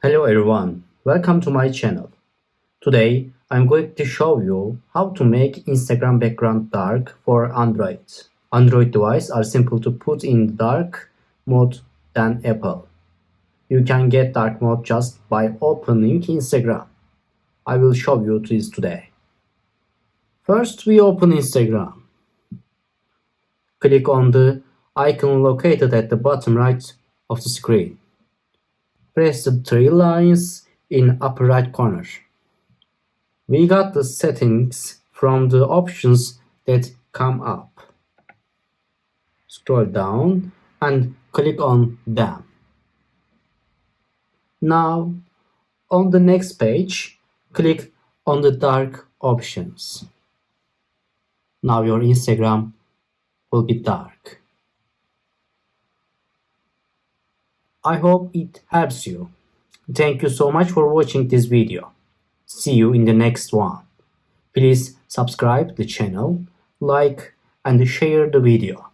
Hello everyone, welcome to my channel. Today I'm going to show you how to make Instagram background dark for Android. Android devices are simple to put in dark mode than Apple. You can get dark mode just by opening Instagram. I will show you this today. First we open Instagram. Click on the icon located at the bottom right of the screen. Press the three lines in upper right corner. We got the settings from the options that come up. Scroll down and click on them. Now, on the next page, click on the dark options. Now your Instagram will be dark. I hope it helps you. Thank you so much for watching this video. See you in the next one. Please subscribe the channel, like and share the video.